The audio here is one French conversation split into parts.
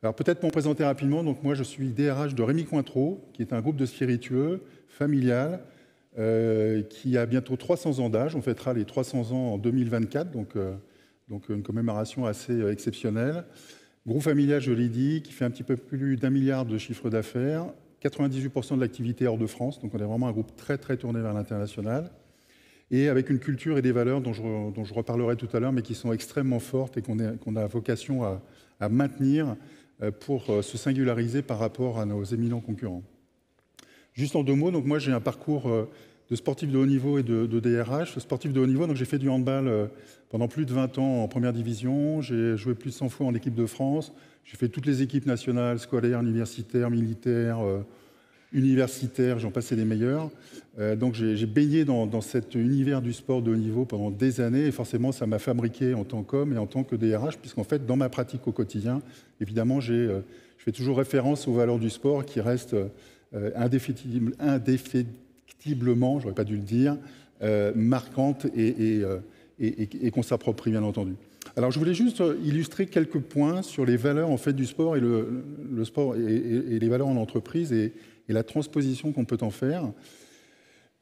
Alors peut-être pour me présenter rapidement, donc moi je suis DRH de Rémy Cointreau, qui est un groupe de spiritueux familial qui a bientôt 300 ans d'âge. On fêtera les 300 ans en 2024, donc une commémoration assez exceptionnelle. Groupe familial, je l'ai dit, qui fait un petit peu plus d'1 milliard de chiffre d'affaires, 98% de l'activité hors de France, donc on est vraiment un groupe très très tourné vers l'international, et avec une culture et des valeurs dont je reparlerai tout à l'heure, mais qui sont extrêmement fortes et qu'on a vocation à maintenir pour se singulariser par rapport à nos éminents concurrents. Juste en 2 mots, donc moi j'ai un parcours de sportif de haut niveau et de DRH. Sportif de haut niveau, donc j'ai fait du handball pendant plus de 20 ans en première division, j'ai joué plus de 100 fois en équipe de France, j'ai fait toutes les équipes nationales, scolaires, universitaires, militaires, universitaires, j'en passais les meilleurs. Donc j'ai baigné dans cet univers du sport de haut niveau pendant des années et forcément ça m'a fabriqué en tant qu'homme et en tant que DRH, puisqu'en fait dans ma pratique au quotidien, évidemment je fais toujours référence aux valeurs du sport qui restent indéfectiblement, j'aurais pas dû le dire, marquantes et qu'on s'approprie bien entendu. Alors je voulais juste illustrer quelques points sur les valeurs en fait du sport et le sport et les valeurs en entreprise et la transposition qu'on peut en faire.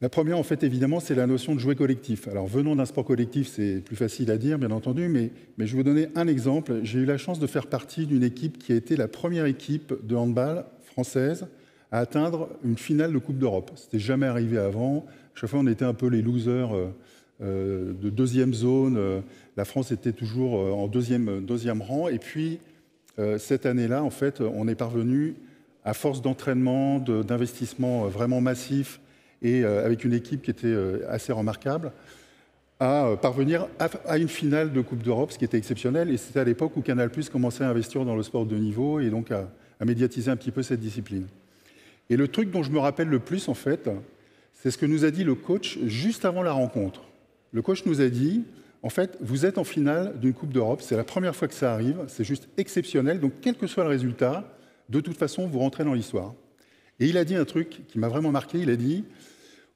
La première, en fait, évidemment, c'est la notion de jouer collectif. Alors, venons d'un sport collectif, c'est plus facile à dire, bien entendu, mais je vais vous donner un exemple. J'ai eu la chance de faire partie d'une équipe qui a été la première équipe de handball française à atteindre une finale de Coupe d'Europe. C'était jamais arrivé avant. À chaque fois, on était un peu les losers de deuxième zone. La France était toujours en deuxième rang. Et puis, cette année-là, en fait, on est parvenu, à force d'entraînement, d'investissement vraiment massif, et avec une équipe qui était assez remarquable, à parvenir à une finale de Coupe d'Europe, ce qui était exceptionnel. Et c'était à l'époque où Canal+ commençait à investir dans le sport de niveau et donc à médiatiser un petit peu cette discipline. Et le truc dont je me rappelle le plus, en fait, c'est ce que nous a dit le coach juste avant la rencontre. Le coach nous a dit, en fait, vous êtes en finale d'une Coupe d'Europe, c'est la première fois que ça arrive, c'est juste exceptionnel, donc quel que soit le résultat, de toute façon, vous rentrez dans l'histoire. Et il a dit un truc qui m'a vraiment marqué, il a dit,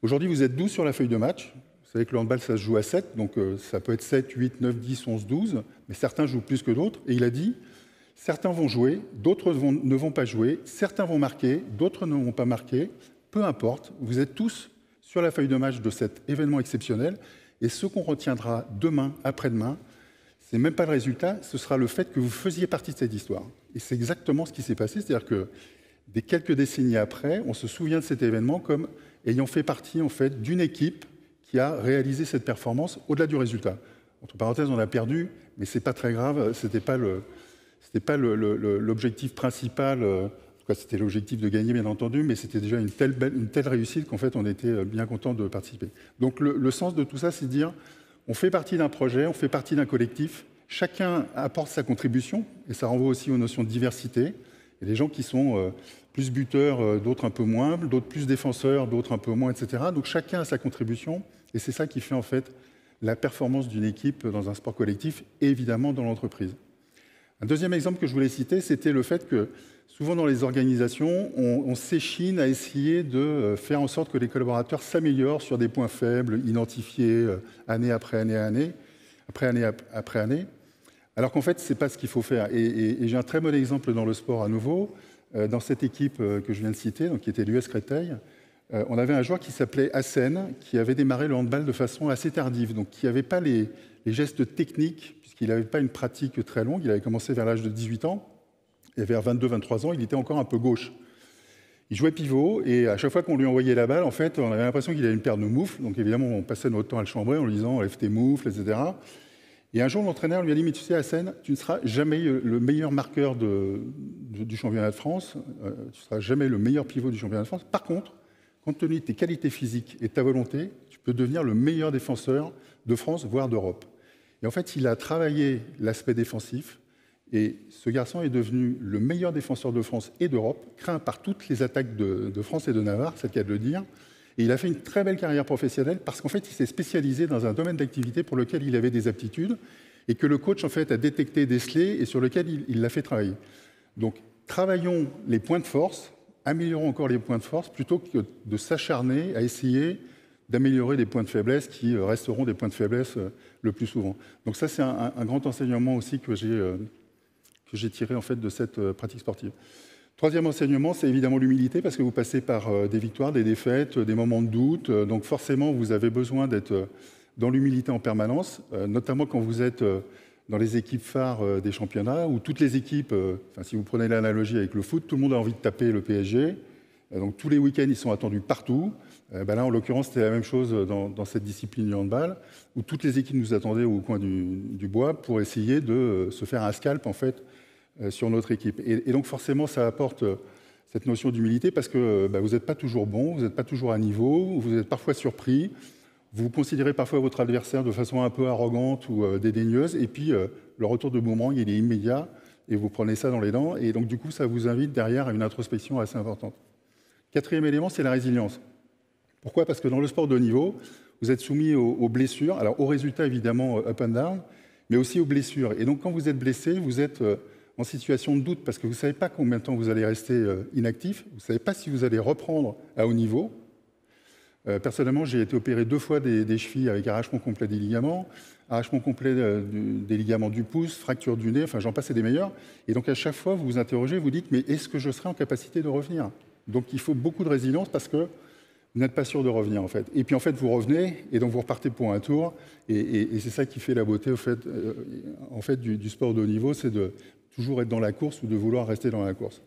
aujourd'hui vous êtes 12 sur la feuille de match, vous savez que le handball ça se joue à 7, donc ça peut être 7, 8, 9, 10, 11, 12, mais certains jouent plus que d'autres, et il a dit, certains vont jouer, d'autres ne vont pas jouer, certains vont marquer, d'autres ne vont pas marquer, peu importe, vous êtes tous sur la feuille de match de cet événement exceptionnel, et ce qu'on retiendra demain, après-demain, c'est même pas le résultat, ce sera le fait que vous faisiez partie de cette histoire. Et c'est exactement ce qui s'est passé, c'est-à-dire que des quelques décennies après, on se souvient de cet événement comme ayant fait partie en fait d'une équipe qui a réalisé cette performance au-delà du résultat. Entre parenthèses, on a perdu, mais c'est pas très grave, c'était pas l'objectif principal. En tout cas, c'était l'objectif de gagner, bien entendu, mais c'était déjà une telle réussite qu'en fait, on était bien content de participer. Donc, le sens de tout ça, c'est de dire, on fait partie d'un projet, on fait partie d'un collectif, chacun apporte sa contribution, et ça renvoie aussi aux notions de diversité. Il y a des gens qui sont plus buteurs, d'autres un peu moins, d'autres plus défenseurs, d'autres un peu moins, etc. Donc chacun a sa contribution, et c'est ça qui fait en fait la performance d'une équipe dans un sport collectif, et évidemment dans l'entreprise. Un deuxième exemple que je voulais citer, c'était le fait que souvent dans les organisations, on s'échine à essayer de faire en sorte que les collaborateurs s'améliorent sur des points faibles, identifiés année après année, après année. Alors qu'en fait, ce n'est pas ce qu'il faut faire. Et j'ai un très bon exemple dans le sport à nouveau. Dans cette équipe que je viens de citer, donc, qui était l'US Créteil, on avait un joueur qui s'appelait Hassen, qui avait démarré le handball de façon assez tardive, donc qui n'avait pas les gestes techniques, puisqu'il n'avait pas une pratique très longue. Il avait commencé vers l'âge de 18 ans, et vers 22-23 ans, il était encore un peu gauche. Il jouait pivot, et à chaque fois qu'on lui envoyait la balle, en fait, on avait l'impression qu'il avait une paire de moufles. Donc évidemment, on passait notre temps à le chambrer en lui disant « enlève tes moufles », etc. Et un jour, l'entraîneur lui a dit « mais tu sais, Hassen, tu ne seras jamais le meilleur marqueur du championnat de France, tu ne seras jamais le meilleur pivot du championnat de France. Par contre, compte tenu de tes qualités physiques et de ta volonté, tu peux devenir le meilleur défenseur de France, voire d'Europe. » Et en fait, il a travaillé l'aspect défensif, et ce garçon est devenu le meilleur défenseur de France et d'Europe, craint par toutes les attaques de France et de Navarre, c'est le cas de le dire. Et il a fait une très belle carrière professionnelle parce qu'en fait, il s'est spécialisé dans un domaine d'activité pour lequel il avait des aptitudes et que le coach en fait a détecté, décelé et sur lequel il l'a fait travailler. Donc, travaillons les points de force, améliorons encore les points de force plutôt que de s'acharner à essayer d'améliorer les points de faiblesse qui resteront des points de faiblesse le plus souvent. Donc ça, c'est un grand enseignement aussi que que j'ai tiré en fait de cette pratique sportive. Troisième enseignement, c'est évidemment l'humilité, parce que vous passez par des victoires, des défaites, des moments de doute. Donc forcément, vous avez besoin d'être dans l'humilité en permanence, notamment quand vous êtes dans les équipes phares des championnats, où toutes les équipes, si vous prenez l'analogie avec le foot, tout le monde a envie de taper le PSG. Donc tous les week-ends, ils sont attendus partout. Là, en l'occurrence, c'était la même chose dans cette discipline du handball, où toutes les équipes nous attendaient au coin du bois pour essayer de se faire un scalp, en fait, sur notre équipe. Et donc forcément, ça apporte cette notion d'humilité parce que vous n'êtes pas toujours bon, vous n'êtes pas toujours à niveau, vous êtes parfois surpris, vous considérez parfois votre adversaire de façon un peu arrogante ou dédaigneuse, et puis le retour de boomerang, il est immédiat, et vous prenez ça dans les dents, et donc du coup, ça vous invite derrière à une introspection assez importante. Quatrième élément, c'est la résilience. Pourquoi? Parce que dans le sport de haut niveau, vous êtes soumis aux blessures, alors aux résultats évidemment up and down, mais aussi aux blessures. Et donc quand vous êtes blessé, vous êtes en situation de doute parce que vous ne savez pas combien de temps vous allez rester inactif, vous ne savez pas si vous allez reprendre à haut niveau. Personnellement, j'ai été opéré 2 fois des chevilles avec arrachement complet des ligaments, arrachement complet des ligaments du pouce, fracture du nez, enfin j'en passe des meilleurs. Et donc à chaque fois, vous vous interrogez, vous dites, mais est-ce que je serai en capacité de revenir? Donc il faut beaucoup de résilience parce que vous n'êtes pas sûr de revenir en fait. Et puis en fait, vous revenez et donc vous repartez pour un tour. Et c'est ça qui fait la beauté en fait, du sport de haut niveau, c'est de toujours être dans la course ou de vouloir rester dans la course.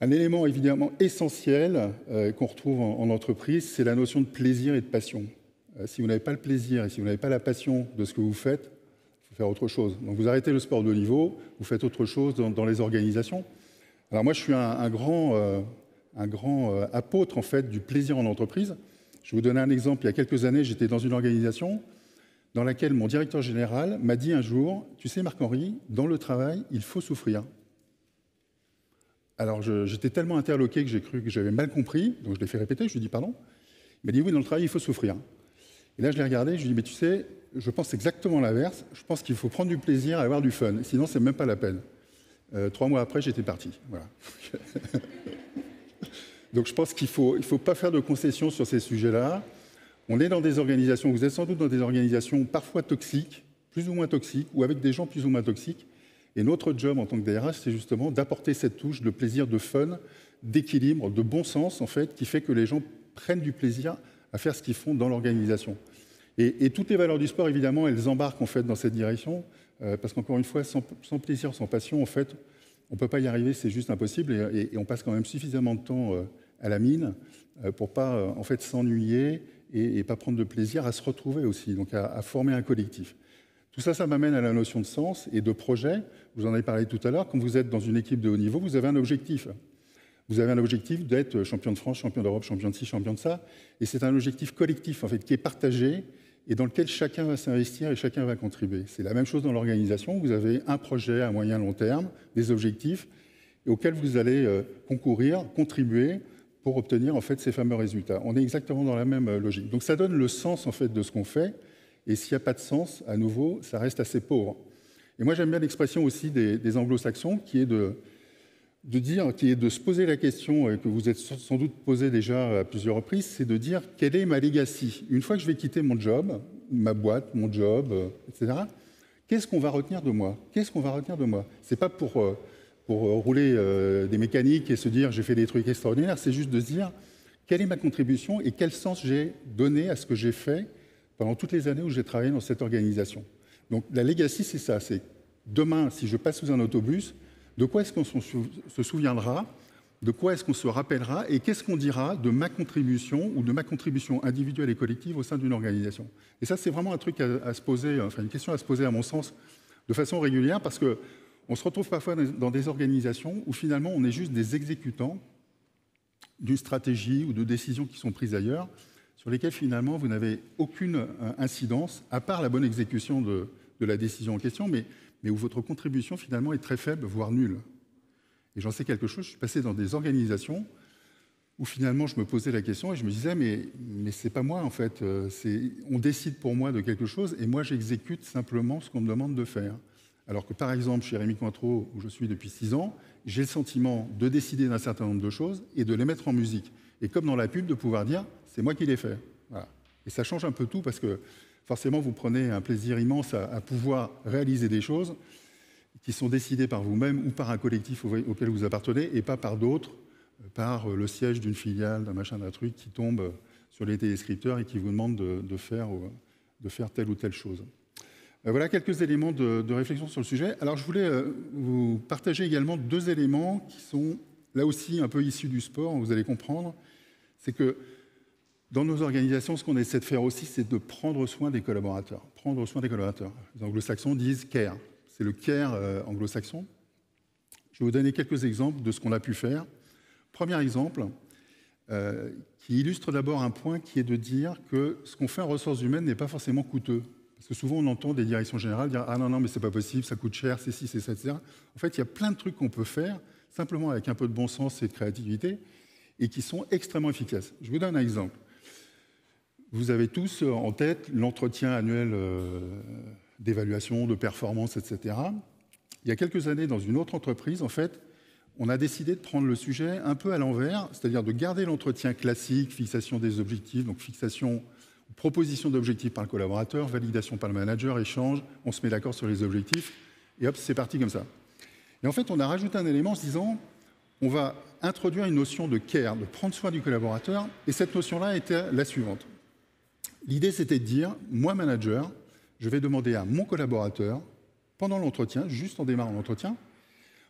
Un élément évidemment essentiel qu'on retrouve en entreprise, c'est la notion de plaisir et de passion. Si vous n'avez pas le plaisir et si vous n'avez pas la passion de ce que vous faites, il faut faire autre chose. Donc vous arrêtez le sport de haut niveau, vous faites autre chose dans les organisations. Alors moi, je suis un grand apôtre en fait du plaisir en entreprise. Je vais vous donner un exemple. Il y a quelques années, j'étais dans une organisation dans laquelle mon directeur général m'a dit un jour, tu sais Marc-Henri, dans le travail, il faut souffrir. Alors j'étais tellement interloqué que j'ai cru que j'avais mal compris, donc je l'ai fait répéter, je lui ai dit pardon. Il m'a dit oui, dans le travail, il faut souffrir. Et là, je l'ai regardé, je lui ai dit, mais tu sais, je pense exactement l'inverse, je pense qu'il faut prendre du plaisir et avoir du fun, sinon c'est même pas la peine. 3 mois après, j'étais parti. Voilà. Donc je pense qu'il ne faut pas faire de concessions sur ces sujets-là. On est dans des organisations, vous êtes sans doute dans des organisations parfois toxiques, plus ou moins toxiques, ou avec des gens plus ou moins toxiques. Et notre job en tant que DRH, c'est justement d'apporter cette touche de plaisir, de fun, d'équilibre, de bon sens, en fait, qui fait que les gens prennent du plaisir à faire ce qu'ils font dans l'organisation. Et toutes les valeurs du sport, évidemment, elles embarquent en fait dans cette direction, parce qu'encore une fois, sans plaisir, sans passion, en fait, on ne peut pas y arriver, c'est juste impossible, et on passe quand même suffisamment de temps à la mine pour pas en fait s'ennuyer et pas prendre de plaisir à se retrouver aussi, donc à former un collectif. Tout ça, ça m'amène à la notion de sens et de projet. Vous en avez parlé tout à l'heure. Quand vous êtes dans une équipe de haut niveau, vous avez un objectif. Vous avez un objectif d'être champion de France, champion d'Europe, champion de ci, champion de ça. Et c'est un objectif collectif, en fait, qui est partagé et dans lequel chacun va s'investir et chacun va contribuer. C'est la même chose dans l'organisation. Vous avez un projet à moyen long terme, des objectifs, auxquels vous allez concourir, contribuer pour obtenir en fait ces fameux résultats. On est exactement dans la même logique. Donc ça donne le sens en fait de ce qu'on fait. Et s'il n'y a pas de sens, à nouveau, ça reste assez pauvre. Et moi, j'aime bien l'expression aussi des anglo-saxons, qui est de se poser la question, que vous êtes sans doute posé déjà à plusieurs reprises, c'est de dire quelle est ma legacy. Une fois que je vais quitter mon job, ma boîte, mon job, etc., qu'est-ce qu'on va retenir de moi? Qu'est-ce qu'on va retenir de moi? Ce n'est pas pour rouler des mécaniques et se dire j'ai fait des trucs extraordinaires, c'est juste de se dire quelle est ma contribution et quel sens j'ai donné à ce que j'ai fait pendant toutes les années où j'ai travaillé dans cette organisation. Donc la legacy, c'est ça, c'est demain, si je passe sous un autobus, de quoi est-ce qu'on se souviendra, de quoi est-ce qu'on se rappellera et qu'est-ce qu'on dira de ma contribution ou de ma contribution individuelle et collective au sein d'une organisation. Et ça, c'est vraiment un truc à se poser, enfin une question à se poser à mon sens de façon régulière parce qu'on se retrouve parfois dans des organisations où finalement on est juste des exécutants d'une stratégie ou de décisions qui sont prises ailleurs, sur lesquelles finalement vous n'avez aucune incidence, à part la bonne exécution de la décision en question, mais où votre contribution finalement est très faible, voire nulle. Et j'en sais quelque chose, je suis passé dans des organisations où finalement je me posais la question et je me disais mais c'est pas moi en fait, on décide pour moi de quelque chose et moi j'exécute simplement ce qu'on me demande de faire. Alors que par exemple chez Rémy Cointreau, où je suis depuis 6 ans, j'ai le sentiment de décider d'un certain nombre de choses et de les mettre en musique. Et comme dans la pub, de pouvoir dire c'est moi qui l'ai fait. Voilà. Et ça change un peu tout parce que forcément vous prenez un plaisir immense à pouvoir réaliser des choses qui sont décidés par vous-même ou par un collectif auquel vous appartenez et pas par d'autres, par le siège d'une filiale, d'un machin, d'un truc qui tombe sur les téléscripteurs et qui vous demande de faire telle ou telle chose. Voilà quelques éléments de réflexion sur le sujet. Alors je voulais vous partager également 2 éléments qui sont là aussi un peu issus du sport, vous allez comprendre. C'est que dans nos organisations, ce qu'on essaie de faire aussi, c'est de prendre soin des collaborateurs. Prendre soin des collaborateurs. Les anglo-saxons disent « care ». C'est le « care » anglo-saxon. Je vais vous donner quelques exemples de ce qu'on a pu faire. Premier exemple, qui illustre d'abord un point qui est de dire que ce qu'on fait en ressources humaines n'est pas forcément coûteux. Parce que souvent, on entend des directions générales dire « Ah non, mais c'est pas possible, ça coûte cher, c'est ci, c'est ça, etc. » En fait, il y a plein de trucs qu'on peut faire, simplement avec un peu de bon sens et de créativité, et qui sont extrêmement efficaces. Je vous donne un exemple. Vous avez tous en tête l'entretien annuel d'évaluation, de performance, etc. Il y a quelques années, dans une autre entreprise, en fait, on a décidé de prendre le sujet un peu à l'envers, c'est-à-dire de garder l'entretien classique, fixation des objectifs, donc fixation, proposition d'objectifs par le collaborateur, validation par le manager, échange, on se met d'accord sur les objectifs, et hop, c'est parti comme ça. Et en fait, on a rajouté un élément en se disant, on va introduire une notion de care, de prendre soin du collaborateur, et cette notion-là était la suivante. L'idée, c'était de dire, moi, manager, je vais demander à mon collaborateur, pendant l'entretien, juste en démarrant l'entretien,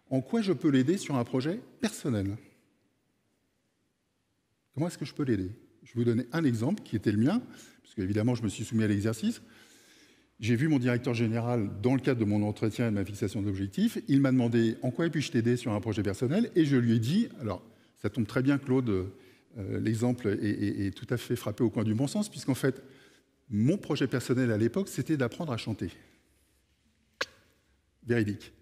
en quoi je peux l'aider sur un projet personnel. Comment est-ce que je peux l'aider? Je vais vous donner un exemple qui était le mien, parce qu'évidemment, je me suis soumis à l'exercice. J'ai vu mon directeur général dans le cadre de mon entretien et de ma fixation d'objectifs. Il m'a demandé en quoi puis-je t'aider sur un projet personnel, et je lui ai dit, alors ça tombe très bien, Claude, l'exemple est tout à fait frappé au coin du bon sens, puisqu'en fait, mon projet personnel à l'époque, c'était d'apprendre à chanter. Véridique.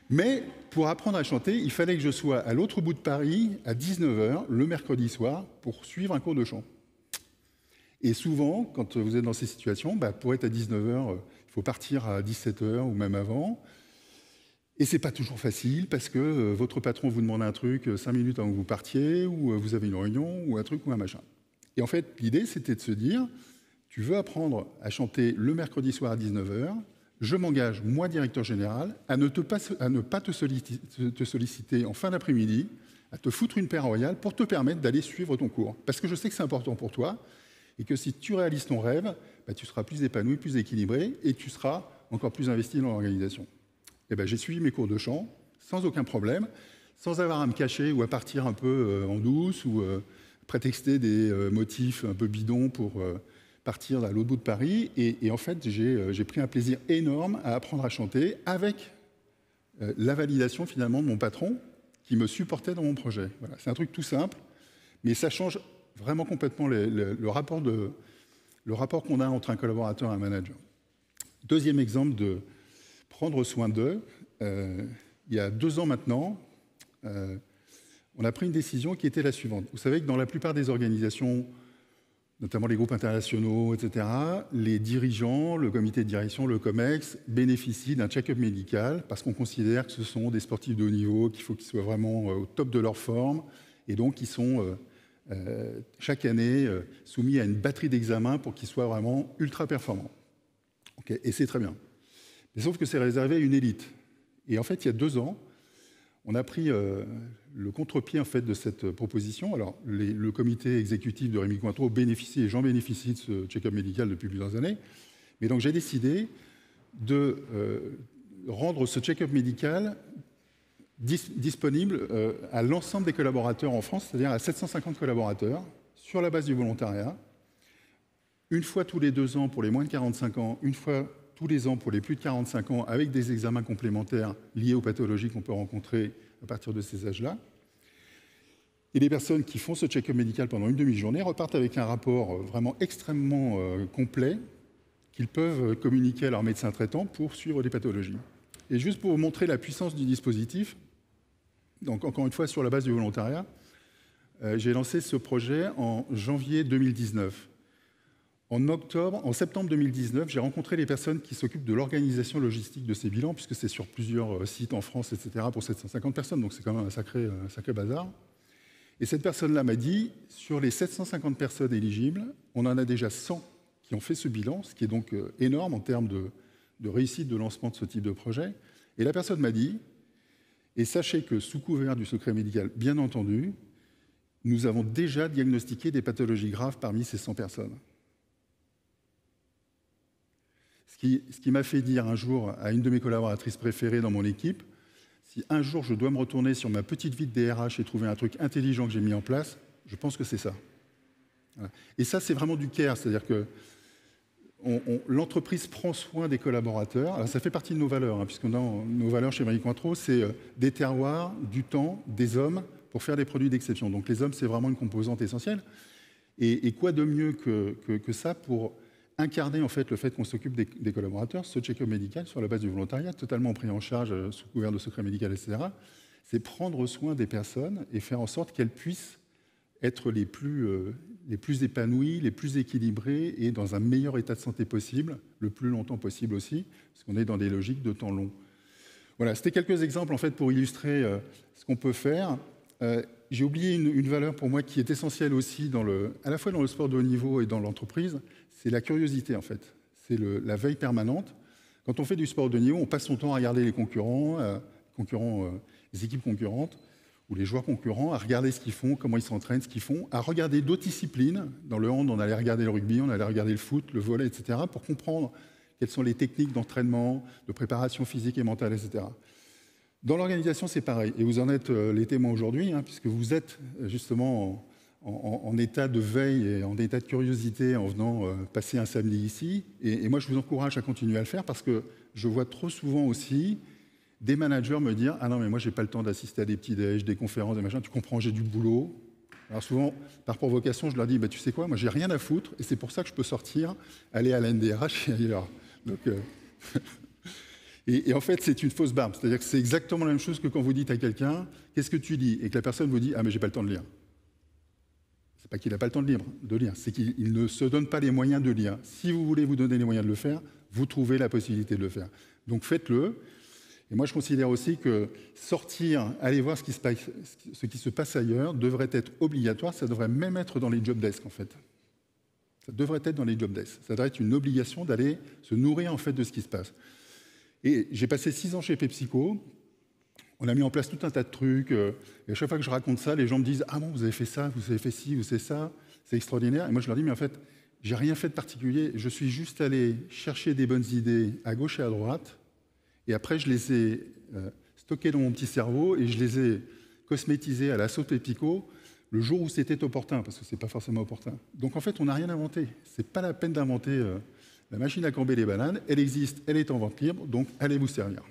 Mais pour apprendre à chanter, il fallait que je sois à l'autre bout de Paris à 19h le mercredi soir pour suivre un cours de chant. Et souvent, quand vous êtes dans ces situations, pour être à 19h, il faut partir à 17h ou même avant. Et c'est pas toujours facile parce que votre patron vous demande un truc 5 minutes avant que vous partiez, ou vous avez une réunion, ou un truc, ou un machin. Et en fait, l'idée, c'était de se dire, tu veux apprendre à chanter le mercredi soir à 19h, je m'engage, moi, directeur général, à ne pas te solliciter en fin d'après-midi, à te foutre une paire royale pour te permettre d'aller suivre ton cours. Parce que je sais que c'est important pour toi, et que si tu réalises ton rêve, tu seras plus épanoui, plus équilibré, et tu seras encore plus investi dans l'organisation. Et j'ai suivi mes cours de chant, sans aucun problème, sans avoir à me cacher ou à partir un peu en douce, ou prétexter des motifs un peu bidons pour partir à l'autre bout de Paris. Et en fait, j'ai pris un plaisir énorme à apprendre à chanter avec la validation finalement de mon patron qui me supportait dans mon projet. Voilà, c'est un truc tout simple, mais ça change vraiment complètement le rapport qu'on a entre un collaborateur et un manager. Deuxième exemple de prendre soin d'eux, il y a 2 ans maintenant, on a pris une décision qui était la suivante. Vous savez que dans la plupart des organisations, notamment les groupes internationaux, etc., les dirigeants, le comité de direction, le COMEX, bénéficient d'un check-up médical parce qu'on considère que ce sont des sportifs de haut niveau, qu'il faut qu'ils soient vraiment au top de leur forme, et donc ils sont chaque année soumis à une batterie d'examens pour qu'ils soient vraiment ultra performants. Okay, et c'est très bien. Mais sauf que c'est réservé à une élite. Et en fait, il y a 2 ans, on a pris le contre-pied en fait, de cette proposition. Alors, le comité exécutif de Rémy Cointreau bénéficie, et j'en bénéficie de ce check-up médical depuis plusieurs années. Mais donc, j'ai décidé de rendre ce check-up médical disponible à l'ensemble des collaborateurs en France, c'est-à-dire à 750 collaborateurs, sur la base du volontariat, une fois tous les 2 ans pour les moins de 45 ans, une fois tous les ans pour les plus de 45 ans, avec des examens complémentaires liés aux pathologies qu'on peut rencontrer à partir de ces âges-là. Et les personnes qui font ce check-up médical pendant une demi-journée repartent avec un rapport vraiment extrêmement complet qu'ils peuvent communiquer à leur médecin traitant pour suivre les pathologies. Et juste pour vous montrer la puissance du dispositif, donc encore une fois sur la base du volontariat, j'ai lancé ce projet en janvier 2019. En septembre 2019, j'ai rencontré les personnes qui s'occupent de l'organisation logistique de ces bilans, puisque c'est sur plusieurs sites en France, etc., pour 750 personnes, donc c'est quand même un sacré bazar. Et cette personne-là m'a dit, sur les 750 personnes éligibles, on en a déjà 100 qui ont fait ce bilan, ce qui est donc énorme en termes de réussite de lancement de ce type de projet. Et la personne m'a dit, et sachez que sous couvert du secret médical, bien entendu, nous avons déjà diagnostiqué des pathologies graves parmi ces 100 personnes. Ce qui m'a fait dire un jour à une de mes collaboratrices préférées dans mon équipe, si un jour je dois me retourner sur ma petite vie de DRH et trouver un truc intelligent que j'ai mis en place, je pense que c'est ça. Voilà. Et ça, c'est vraiment du care, c'est-à-dire que l'entreprise prend soin des collaborateurs. Alors, ça fait partie de nos valeurs, hein, puisque nos valeurs chez Marie Cointreau, c'est des terroirs, du temps, des hommes pour faire des produits d'exception. Donc les hommes, c'est vraiment une composante essentielle. Et quoi de mieux que ça pour incarner en fait le fait qu'on s'occupe des collaborateurs, ce check-up médical sur la base du volontariat, totalement pris en charge sous couvert de secret médical, etc. C'est prendre soin des personnes et faire en sorte qu'elles puissent être les plus épanouies, les plus équilibrées et dans un meilleur état de santé possible, le plus longtemps possible aussi, parce qu'on est dans des logiques de temps long. Voilà, c'était quelques exemples en fait pour illustrer ce qu'on peut faire. J'ai oublié une valeur pour moi qui est essentielle aussi, à la fois dans le sport de haut niveau et dans l'entreprise, c'est la curiosité en fait. C'est la veille permanente. Quand on fait du sport de haut niveau, on passe son temps à regarder les concurrents, les équipes concurrentes, ou les joueurs concurrents, à regarder ce qu'ils font, comment ils s'entraînent, ce qu'ils font, à regarder d'autres disciplines. Dans le hand, on allait regarder le rugby, on allait regarder le foot, le volley, etc., pour comprendre quelles sont les techniques d'entraînement, de préparation physique et mentale, etc. Dans l'organisation, c'est pareil. Et vous en êtes les témoins aujourd'hui, hein, puisque vous êtes justement en état de veille et en état de curiosité en venant passer un samedi ici. Et moi, je vous encourage à continuer à le faire parce que je vois trop souvent aussi des managers me dire « Ah non, mais moi, j'ai pas le temps d'assister à des petits déj, des conférences, des machins, tu comprends, j'ai du boulot. » Alors souvent, par provocation, je leur dis bah, « Tu sais quoi, moi, j'ai rien à foutre et c'est pour ça que je peux sortir, aller à la NDRH et ailleurs. » Donc, et en fait, c'est une fausse barbe. C'est-à-dire que c'est exactement la même chose que quand vous dites à quelqu'un « Qu'est-ce que tu lis ?» et que la personne vous dit « Ah, mais j'ai pas le temps de lire. » C'est pas qu'il n'a pas le temps de lire, c'est qu'il ne se donne pas les moyens de lire. Si vous voulez vous donner les moyens de le faire, vous trouvez la possibilité de le faire. Donc faites-le. Et moi, je considère aussi que sortir, aller voir ce qui se passe ailleurs, devrait être obligatoire. Ça devrait même être dans les job desks, en fait. Ça devrait être dans les job desks. Ça devrait être une obligation d'aller se nourrir, en fait, de ce qui se passe. Et j'ai passé 6 ans chez PepsiCo. On a mis en place tout un tas de trucs. Et à chaque fois que je raconte ça, les gens me disent « Ah bon, vous avez fait ça, vous avez fait ci, vous avez fait ça. C'est extraordinaire. » Et moi, je leur dis « Mais en fait, j'ai rien fait de particulier. Je suis juste allé chercher des bonnes idées à gauche et à droite. Et après, je les ai stockées dans mon petit cerveau et je les ai cosmétisées à la sauce PepsiCo le jour où c'était opportun, parce que ce n'est pas forcément opportun. Donc en fait, on n'a rien inventé. Ce n'est pas la peine d'inventer la machine à camber les bananes. Elle existe, elle est en vente libre, donc allez vous servir.